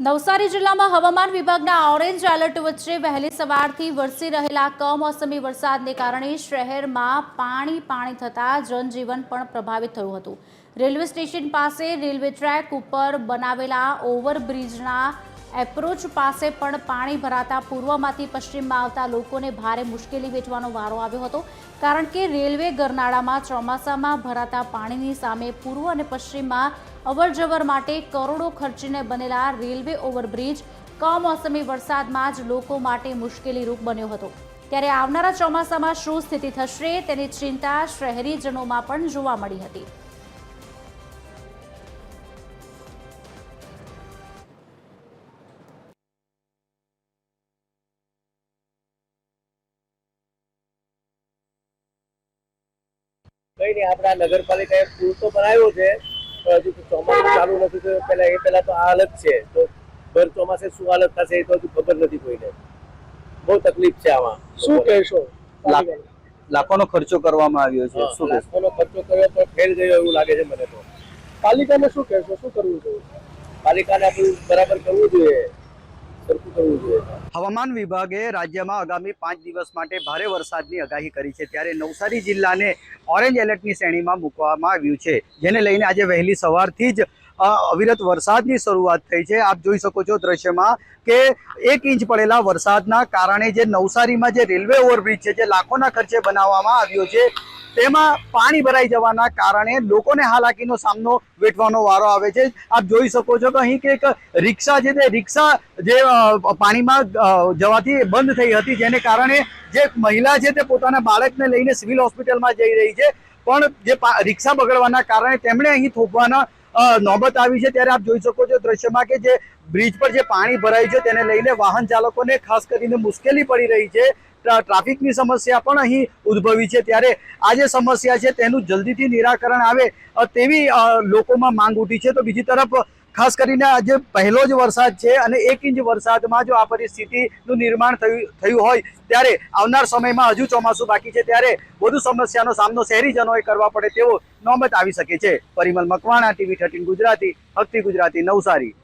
નવસારી જિલ્લામાં હવામાન વિભાગના ઓરેન્જ એલર્ટ વચ્ચે વહેલી સવારથી વરસી રહેલા કમોસમી વરસાદને કારણે શહેરમાં પાણી થતા જનજીવન પણ પ્રભાવિત થયું હતું। રેલવે સ્ટેશન પાસે રેલવે ટ્રેક ઉપર બનાવેલા ઓવરબ્રિજના એપ્રોચ પાસે પણ પાણી ભરાતા પૂર્વમાંથી પશ્ચિમમાં આવતા લોકોને ભારે મુશ્કેલી વેઠવાનો વારો આવ્યો હતો, કારણ કે રેલવે ગરનાળામાં ચોમાસામાં ભરાતા પાણીની સામે પૂર્વ અને પશ્ચિમમાં અવરજવર માટે કરોડો ખર્ચીને બનેલા રેલવે ઓવરબ્રિજ કમોસમી વરસાદમાં જ લોકો માટે મુશ્કેલીરૂપ બન્યો હતો। ત્યારે આવનારા ચોમાસામાં શું સ્થિતિ થશે તેની ચિંતા શહેરીજનોમાં પણ જોવા મળી હતી। કઈ નહીં, આપણા નગરપાલિકાએ પુલ તો બનાવ્યો છે, પણ હજુ ચોમાસું ચાલુ નથી થયું। પહેલા તો આ હાલત છે, તો ભર ચોમાસે શું હાલત થશે એ તો હજુ ખબર નથી કોઈને। બહુ તકલીફ છે આમાં। શું કહેશો? લાખોનો ખર્ચો કરવામાં આવ્યો છે, શું લાખોનો ખર્ચો કર્યો પણ ફેલ ગયો એવું લાગે છે મને તો। પાલિકાને શું કહેશો, શું કરવું જોઈએ? પાલિકાને આપણું બરાબર કરવું જોઈએ, સરખું કરવું જોઈએ। હવામાન વિભાગે રાજ્યમાં આગામી 5 દિવસ માટે ભારે વરસાદની આગાહી કરી છે, ત્યારે નવસારી જિલ્લાને ઓરેન્જ એલર્ટની શ્રેણીમાં મૂકવામાં આવ્યું છે, જેને લઈને આજે વહેલી સવારથી જ અવિરત વરસાદની શરૂઆત થઈ છે। આપ જોઈ શકો છો દ્રશ્યમાં કે 1 ઇંચ પડેલા વરસાદના કારણે જે નવસારીમાં જે રેલવે ઓવરબ્રિજ છે, જે લાખોના ખર્ચે બનાવવામાં આવ્યો છે, તેમાં પાણી ભરાઈ જવાના કારણે લોકોને હાલાકીનો સામનો વેઠવાનો વારો આવે છે। આપ જોઈ શકો છો કે અહીં કે એક રિક્ષા છે, તે રિક્ષા જે પાણીમાં જવાથી બંધ થઈ હતી, જેને કારણે જે મહિલા છે તે પોતાના બાળકને લઈને સિવિલ હોસ્પિટલમાં જઈ રહી છે, પણ જે રિક્ષા બગડવાના કારણે તેમણે અહીં થોભવાના નોબત આવી છે। ત્યારે આપ જોઈ શકો છો દ્રશ્યમાં કે જે બ્રિજ પર જે પાણી ભરાય છે તેને લઈને વાહન ચાલકોને ખાસ કરીને મુશ્કેલી પડી રહી છે। ટ્રાફિકની સમસ્યા પણ અહીં ઉદ્ભવી છે, ત્યારે આ જે સમસ્યા છે તેનું જલ્દીથી નિરાકરણ આવે તેવી લોકોમાં માંગ ઉઠી છે। તો બીજી તરફ ખાસ કરીને આજે પહેલો જ વરસાદ છે અને 1 ઇંચ વરસાદમાં જો આ પરિસ્થિતિનું નિર્માણ થયું હોય, ત્યારે આવનાર સમયમાં હજુ ચોમાસું બાકી છે, ત્યારે વધુ સમસ્યાનો સામનો શહેરીજનોએ કરવા પડે તેવો નોબત આવી શકે છે। પરિમલ મકવાણા, TV 13 ગુજરાતી, હકતી ગુજરાતી, નવસારી।